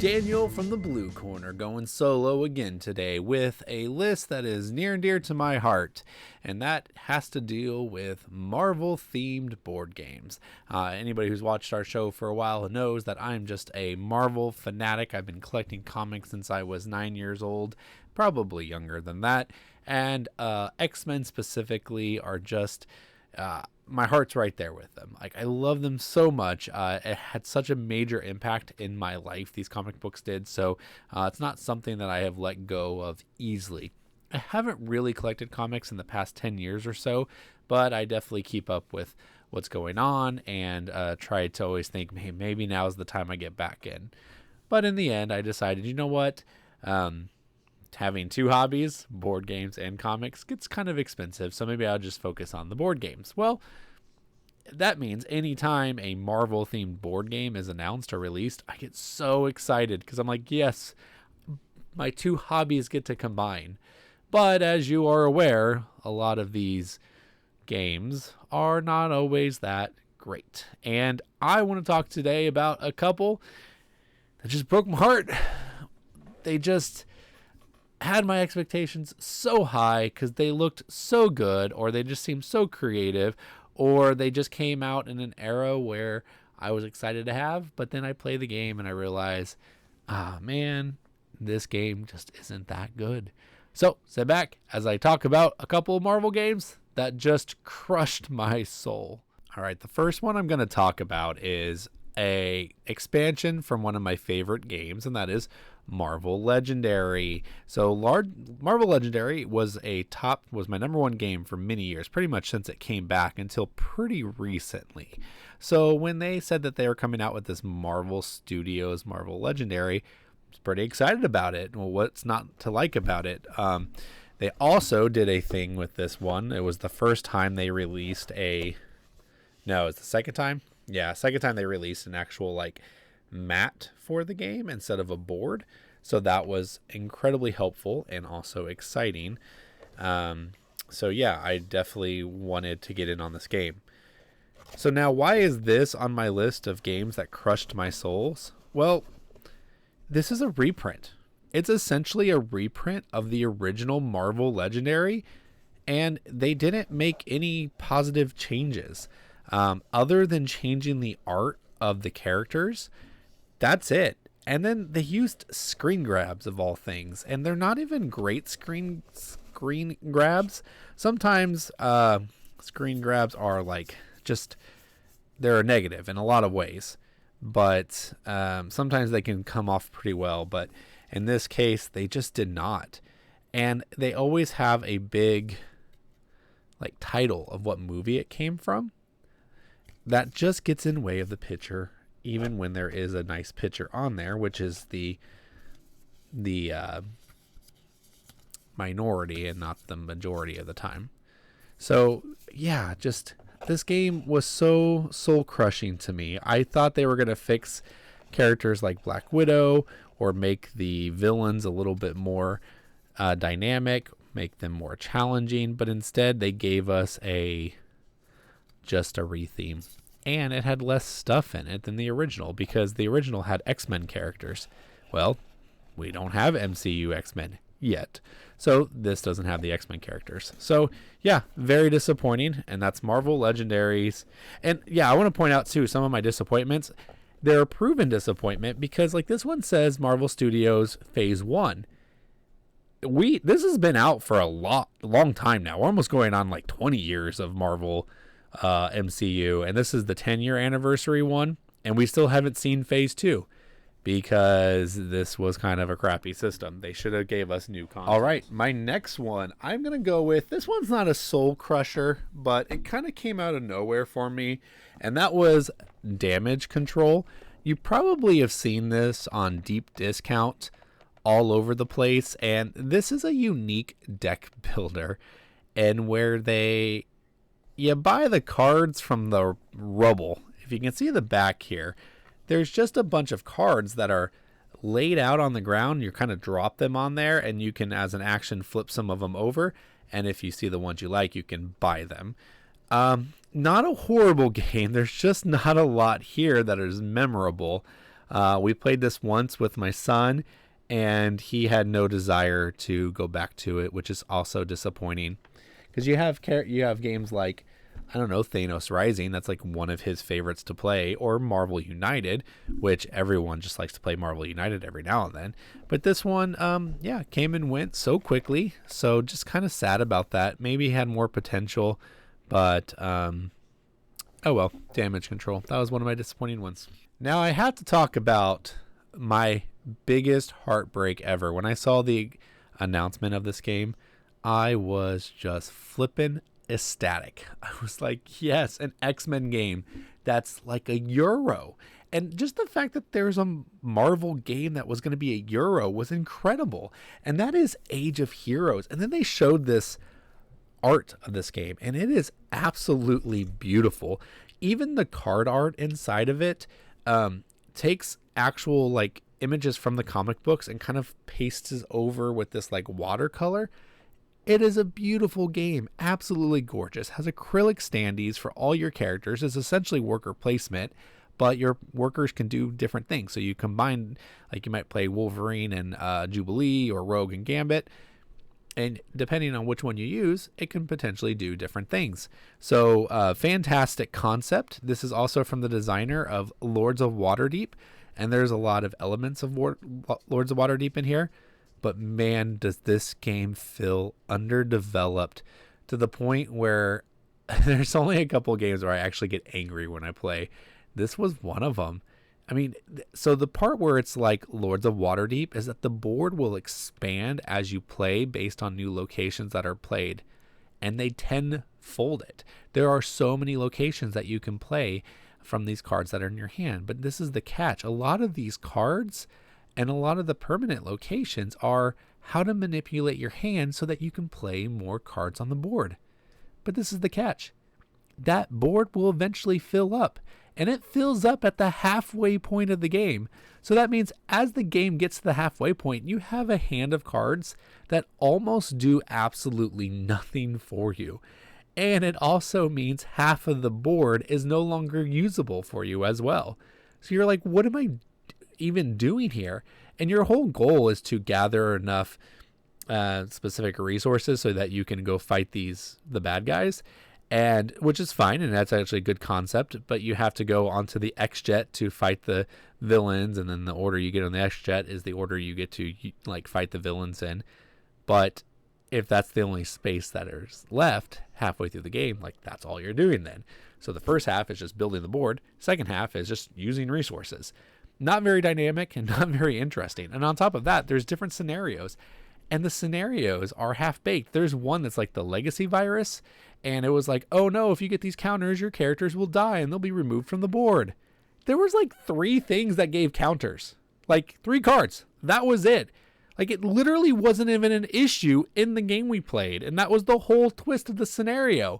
Daniel from the Blue Corner going solo again today with a list that is near and dear to my heart, and that has to deal with Marvel-themed board games. Anybody who's watched our show for a while knows that I'm just a Marvel fanatic. I've been collecting comics since I was 9 years old, probably younger than that, and X-Men specifically are just... my heart's right there with them. Like, I love them so much. It had such a major impact in my life, these comic books did, so it's not something that I have let go of easily. I haven't really collected comics in the past 10 years or so, but I definitely keep up with what's going on and try to always think, hey, maybe now's the time I get back in. But in the end, I decided, you know what? Having two hobbies, board games and comics, gets kind of expensive, so maybe I'll just focus on the board games. Well, that means anytime a Marvel themed board game is announced or released, I get so excited because I'm like, yes, my two hobbies get to combine. But as you are aware, a lot of these games are not always that great, and I want to talk today about a couple that just broke my heart. They just had my expectations so high because they looked so good, or they just seemed so creative, or they just came out in an era where I was excited to have, but then I play the game and I realize, man, this game just isn't that good. So sit back as I talk about a couple of Marvel games that just crushed my soul. All right, the first one I'm going to talk about is a expansion from one of my favorite games, and that is Marvel Legendary. So Marvel Legendary was my number one game for many years, pretty much since it came back until pretty recently. So when they said that they were coming out with this Marvel Studios Marvel Legendary, I was pretty excited about it. Well, what's not to like about it? They also did a thing with this one. It was the first time they released it's the second time. Yeah, second time they released an actual mat for the game instead of a board. So that was incredibly helpful and also exciting. So yeah, I definitely wanted to get in on this game. So now, why is this on my list of games that crushed my souls? Well, this is a reprint. It's essentially a reprint of the original Marvel Legendary, and they didn't make any positive changes. Other than changing the art of the characters, that's it. And then they used screen grabs of all things, and they're not even great screen grabs. Sometimes screen grabs are they're a negative in a lot of ways, but sometimes they can come off pretty well. But in this case, they just did not. And they always have a big title of what movie it came from. That just gets in the way of the picture, even when there is a nice picture on there, which is the minority and not the majority of the time. So yeah, just this game was so soul crushing to me. I thought they were going to fix characters like Black Widow or make the villains a little bit more dynamic, make them more challenging, but instead they gave us just a retheme, and it had less stuff in it than the original, because the original had X-Men characters. Well, we don't have MCU X-Men yet, so this doesn't have the X-Men characters. So yeah, very disappointing, and that's Marvel Legendaries. And yeah, I want to point out too some of my disappointments. They're a proven disappointment because this one says Marvel Studios Phase 1. This has been out for a long time now. We're almost going on 20 years of Marvel MCU, and this is the 10-year anniversary one, and we still haven't seen Phase 2 because this was kind of a crappy system. They should have gave us new content. All right, my next one, I'm going to go with, this one's not a soul crusher, but it kind of came out of nowhere for me, and that was Damage Control. You probably have seen this on deep discount all over the place, and this is a unique deck builder, and where you buy the cards from the rubble. If you can see the back here, there's just a bunch of cards that are laid out on the ground. You kind of drop them on there, and you can, as an action, flip some of them over. And if you see the ones you like, you can buy them. Not a horrible game. There's just not a lot here that is memorable. We played this once with my son, and he had no desire to go back to it, which is also disappointing. Because you have games like, I don't know, Thanos Rising. That's like one of his favorites to play, or Marvel United, which everyone just likes to play Marvel United every now and then. But this one, came and went so quickly. So just kind of sad about that. Maybe had more potential, but oh well, Damage Control. That was one of my disappointing ones. Now I have to talk about my biggest heartbreak ever. When I saw the announcement of this game, I was just flippin' ecstatic. I was like, yes, an X-Men game that's like a Euro. And just the fact that there's a Marvel game that was going to be a Euro was incredible. And that is Age of Heroes. And then they showed this art of this game, and it is absolutely beautiful. Even the card art inside of it takes actual like images from the comic books and kind of pastes over with this like watercolor. It is a beautiful game, absolutely gorgeous. Has acrylic standees for all your characters. It's essentially worker placement, but your workers can do different things. So you combine, like you might play Wolverine and Jubilee, or Rogue and Gambit, and depending on which one you use, it can potentially do different things. So fantastic concept. This is also from the designer of Lords of Waterdeep, and there's a lot of elements of Lords of Waterdeep in here. But man, does this game feel underdeveloped to the point where there's only a couple games where I actually get angry when I play. This was one of them. I mean, so the part where it's like Lords of Waterdeep is that the board will expand as you play based on new locations that are played, and they tenfold it. There are so many locations that you can play from these cards that are in your hand, but this is the catch. A lot of these cards and a lot of the permanent locations are how to manipulate your hand so that you can play more cards on the board. But this is the catch. That board will eventually fill up, and it fills up at the halfway point of the game. So that means as the game gets to the halfway point, you have a hand of cards that almost do absolutely nothing for you. And it also means half of the board is no longer usable for you as well. So you're like, what am I even doing here? And your whole goal is to gather enough specific resources so that you can go fight the bad guys, and which is fine, and that's actually a good concept. But you have to go onto the X-Jet to fight the villains, and then the order you get on the X-Jet is the order you get to like fight the villains in. But if that's the only space that is left halfway through the game, like that's all you're doing then. So the first half is just building the board. Second half is just using resources. Not very dynamic and not very interesting. And on top of that, there's different scenarios. And the scenarios are half-baked. There's one that's like the legacy virus. And it was like, oh no, if you get these counters, your characters will die and they'll be removed from the board. There was like 3 things that gave counters. Like 3 cards. That was it. Like it literally wasn't even an issue in the game we played. And that was the whole twist of the scenario.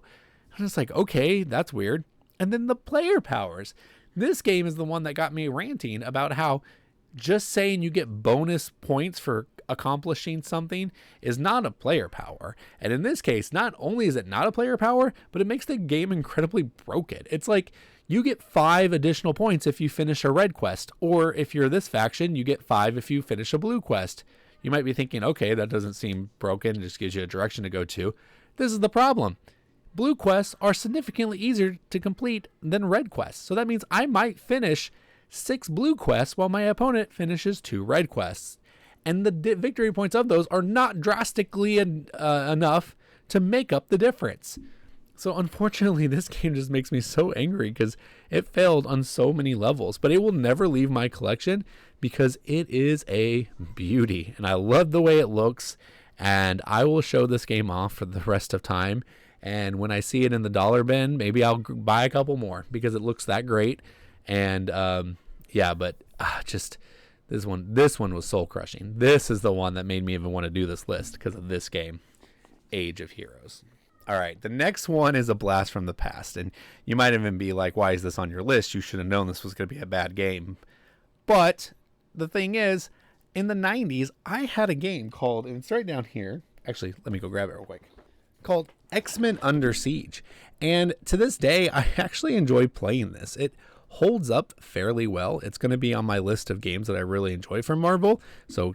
And it's like, okay, that's weird. And then the player powers. This game is the one that got me ranting about how just saying you get bonus points for accomplishing something is not a player power. And in this case, not only is it not a player power, but it makes the game incredibly broken. It's like you get 5 additional points if you finish a red quest, or if you're this faction, you get 5 if you finish a blue quest. You might be thinking, okay, that doesn't seem broken. It just gives you a direction to go to. This is the problem. Blue quests are significantly easier to complete than red quests. So that means I might finish 6 blue quests while my opponent finishes 2 red quests. And the victory points of those are not drastically enough to make up the difference. So unfortunately, this game just makes me so angry because it failed on so many levels. But it will never leave my collection because it is a beauty. And I love the way it looks. And I will show this game off for the rest of time. And when I see it in the dollar bin, maybe I'll buy a couple more because it looks that great. And just this one was soul crushing. This is the one that made me even want to do this list because of this game, Age of Heroes. All right, the next one is a blast from the past. And you might even be like, why is this on your list? You should have known this was going to be a bad game. But the thing is, in the 90s, I had a game called, and it's right down here. Actually, let me go grab it real quick. Called X-Men Under Siege. And to this day, I actually enjoy playing this. It holds up fairly well. It's going to be on my list of games that I really enjoy from Marvel, so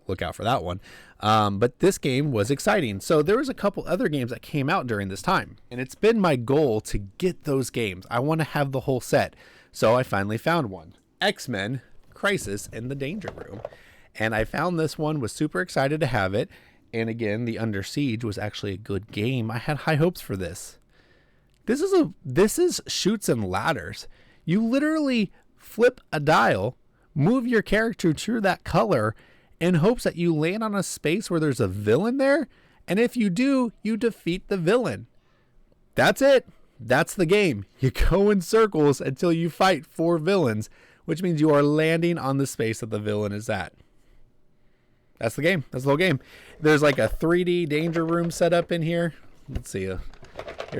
look out for that one. But this game was exciting. So there was a couple other games that came out during this time, and it's been my goal to get those games. I want to have the whole set. So I finally found one. X-Men Crisis in the Danger Room. And I found this one, was super excited to have it. And again, the Under Siege was actually a good game. I had high hopes for this. This is shoots and ladders. You literally flip a dial, move your character to that color in hopes that you land on a space where there's a villain there. And if you do, you defeat the villain. That's it. That's the game. You go in circles until you fight 4 villains, which means you are landing on the space that the villain is at. That's the game. That's the whole game. There's like a 3D danger room set up in here. Let's see. Here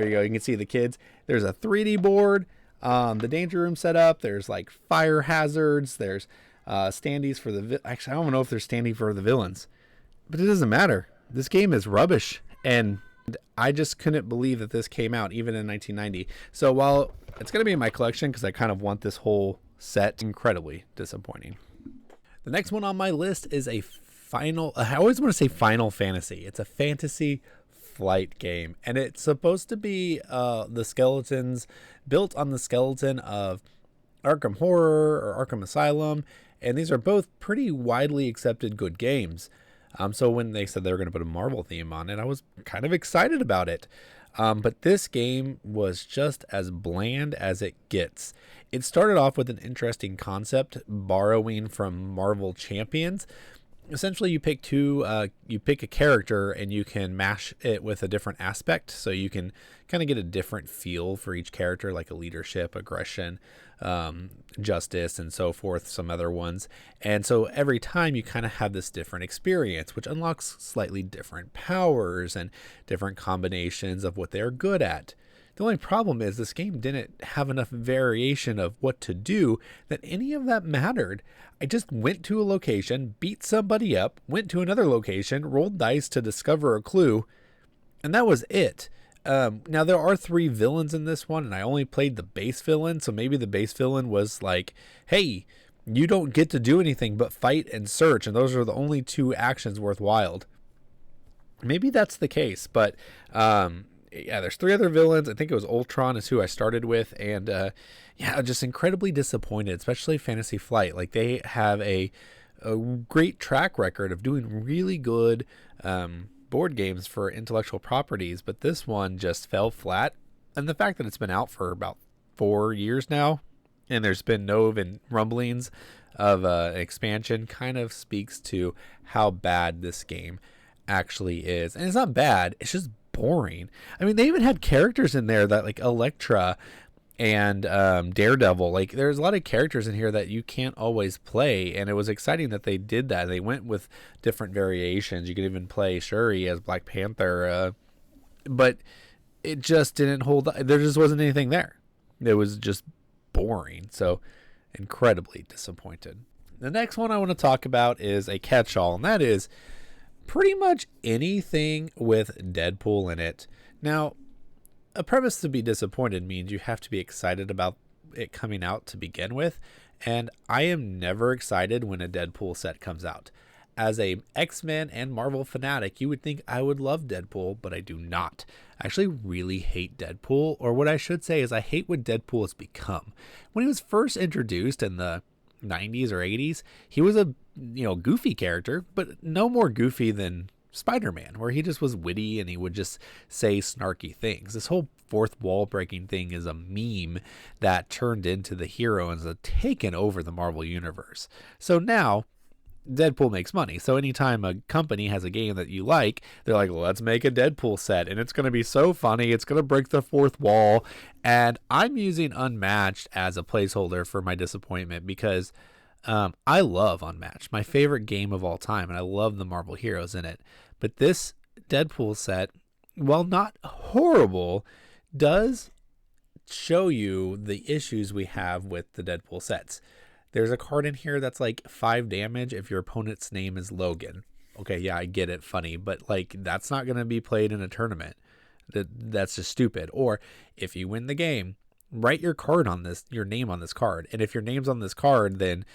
you go. You can see the kids. There's a 3D board. The danger room set up. There's like fire hazards. There's standees for the... Actually, I don't know if there's standee for the villains. But it doesn't matter. This game is rubbish. And I just couldn't believe that this came out even in 1990. So while it's going to be in my collection because I kind of want this whole set, incredibly disappointing. The next one on my list is I always want to say Final Fantasy. It's a fantasy flight game, and it's supposed to be the skeletons built on the skeleton of Arkham Horror or Arkham Asylum, and these are both pretty widely accepted good games. So when they said they were going to put a Marvel theme on it, I was kind of excited about it. But this game was just as bland as it gets. It started off with an interesting concept, borrowing from Marvel Champions. Essentially, you pick a character and you can mash it with a different aspect. So you can kind of get a different feel for each character, like a leadership, aggression, justice, and so forth, some other ones. And so every time you kind of have this different experience, which unlocks slightly different powers and different combinations of what they're good at. The only problem is this game didn't have enough variation of what to do that any of that mattered. I just went to a location, beat somebody up, went to another location, rolled dice to discover a clue, and that was it. Now, there are 3 villains in this one, and I only played the base villain, so maybe the base villain was like, hey, you don't get to do anything but fight and search, and those are the only 2 actions worthwhile. Maybe that's the case, but... yeah, there's 3 other villains. I think it was Ultron is who I started with. And just incredibly disappointed, especially Fantasy Flight. Like, they have a great track record of doing really good board games for intellectual properties. But this one just fell flat. And the fact that it's been out for about 4 years now, and there's been no even rumblings of expansion, kind of speaks to how bad this game actually is. And it's not bad. It's just boring. I mean, they even had characters in there that like Elektra and Daredevil. Like, there's a lot of characters in here that you can't always play, and it was exciting that they did that. They went with different variations. You could even play Shuri as Black Panther, but it just didn't hold up. There just wasn't anything there. It was just boring. So incredibly disappointed. The next one I want to talk about is a catch-all, and that is pretty much anything with Deadpool in it. Now, a premise to be disappointed means you have to be excited about it coming out to begin with, and I am never excited when a Deadpool set comes out. As a X-Men and Marvel fanatic, you would think I would love Deadpool, but I do not. I actually really hate Deadpool, or what I should say is I hate what Deadpool has become. When he was first introduced in the 90s or 80s, he was a goofy character, but no more goofy than Spider-Man, where he just was witty and he would just say snarky things. This whole fourth wall breaking thing is a meme that turned into the hero and has taken over the Marvel universe. So now Deadpool makes money. So anytime a company has a game that you like, they're like, well, let's make a Deadpool set, and it's going to be so funny. It's going to break the fourth wall. And I'm using Unmatched as a placeholder for my disappointment because I love Unmatched, my favorite game of all time, and I love the Marvel heroes in it. But this Deadpool set, while not horrible, does show you the issues we have with the Deadpool sets. There's a card in here that's like 5 damage if your opponent's name is Logan. Okay, yeah, I get it, funny, but like that's not going to be played in a tournament. That's just stupid. Or if you win the game write your name on this card. And if your name's on this card, then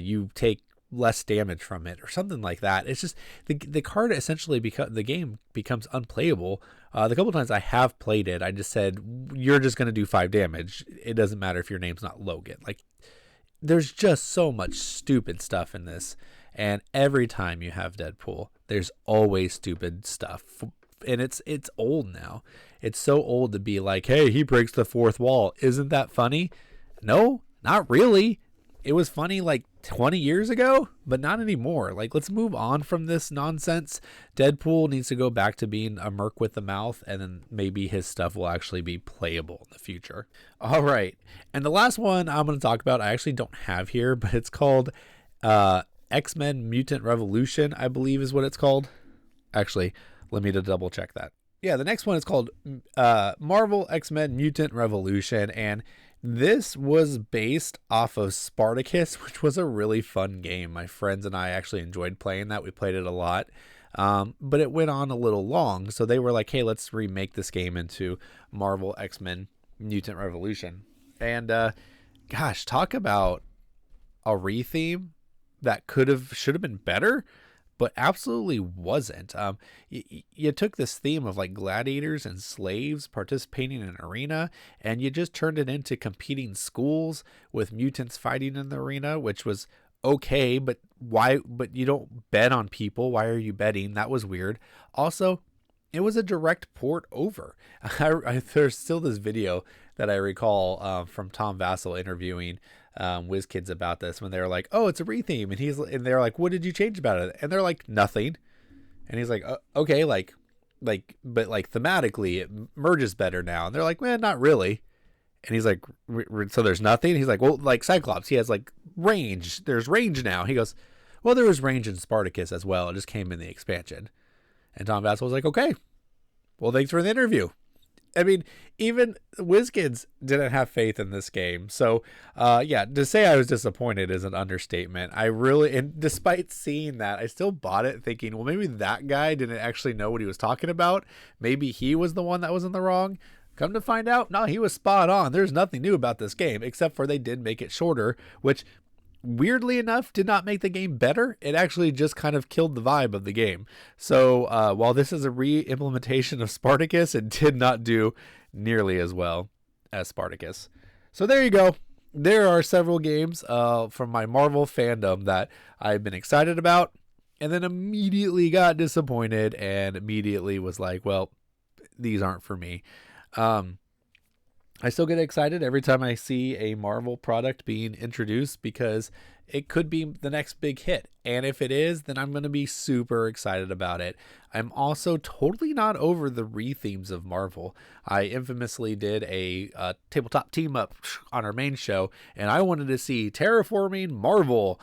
you take less damage from it or something like that. It's just the card essentially the game becomes unplayable. The couple times I have played it, I just said, you're just going to do 5 damage. It doesn't matter if your name's not Logan. Like, there's just so much stupid stuff in this. And every time you have Deadpool, there's always stupid stuff. And it's old now. It's so old to be like, hey, he breaks the fourth wall. Isn't that funny? No, not really. It was funny like 20 years ago, but not anymore. Like, let's move on from this nonsense. Deadpool needs to go back to being a merc with the mouth, and then maybe his stuff will actually be playable in the future. All right. And the last one I'm going to talk about, I actually don't have here, but it's called X-Men Mutant Revolution, I believe is what it's called. Actually, let me double check that. Yeah, the next one is called Marvel X-Men Mutant Revolution, and this was based off of Spartacus, which was a really fun game. My friends and I actually enjoyed playing that. We played it a lot, but it went on a little long, so they were like, hey, let's remake this game into Marvel X-Men Mutant Revolution. And gosh, talk about a retheme that should have been better, but absolutely wasn't. You took this theme of like gladiators and slaves participating in an arena, and you just turned it into competing schools with mutants fighting in the arena, which was okay, but why? But you don't bet on people. Why are you betting? That was weird. Also, it was a direct port over. There's still this video that I recall from Tom Vassell interviewing WizKids about this, when they were like, oh, it's a retheme, and they're like, what did you change about it? And they're like, nothing. And he's like, okay, but thematically it merges better now. And they're like, man, not really. And he's like, so there's nothing? He's like, well, like Cyclops, he has like range. There's range now. He goes, well, there was range in Spartacus as well. It just came in the expansion. And Tom Vassell was like, okay, well, thanks for the interview. I mean, even WizKids didn't have faith in this game. So, yeah, to say I was disappointed is an understatement. And despite seeing that, I still bought it thinking, well, maybe that guy didn't actually know what he was talking about. Maybe he was the one that was in the wrong. Come to find out, no, he was spot on. There's nothing new about this game, except for they did make it shorter, which weirdly enough did not make the game better. It actually just kind of killed the vibe of the game. So while this is a re-implementation of Spartacus, it did not do nearly as well as Spartacus. So there you go. There are several games from my Marvel fandom that I've been excited about, and then immediately got disappointed and immediately was like, well, these aren't for me. I still get excited every time I see a Marvel product being introduced, because it could be the next big hit. And if it is, then I'm going to be super excited about it. I'm also totally not over the rethemes of Marvel. I infamously did a tabletop team up on our main show, and I wanted to see Terraforming Marvel.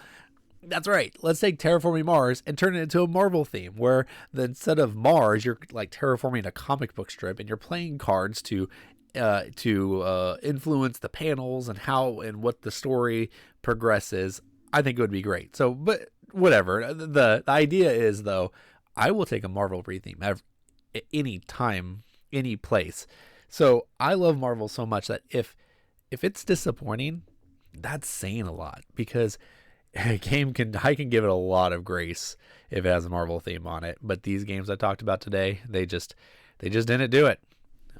That's right. Let's take Terraforming Mars and turn it into a Marvel theme, where instead of Mars, you're like terraforming a comic book strip, and you're playing cards to influence the panels and how and what the story progresses. I think it would be great. So, but whatever. The idea is, though, I will take a Marvel retheme at any time, any place. So I love Marvel so much that if it's disappointing, that's saying a lot, because a game I can give it a lot of grace if it has a Marvel theme on it. But these games I talked about today, they just didn't do it.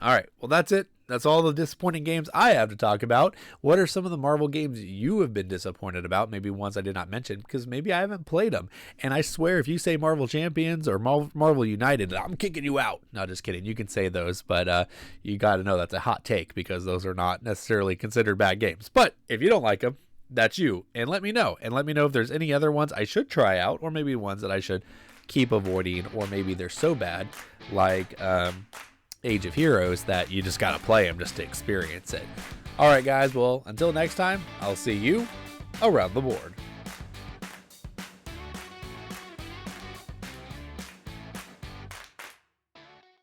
All right, well, that's it. That's all the disappointing games I have to talk about. What are some of the Marvel games you have been disappointed about? Maybe ones I did not mention, because maybe I haven't played them. And I swear, if you say Marvel Champions or Marvel United, I'm kicking you out. No, just kidding. You can say those, but you got to know that's a hot take, because those are not necessarily considered bad games. But if you don't like them, that's you. And let me know. And let me know if there's any other ones I should try out, or maybe ones that I should keep avoiding, or maybe they're so bad, like Age of Heroes, that you just got to play them just to experience it. All right, guys. Well, until next time, I'll see you around the board.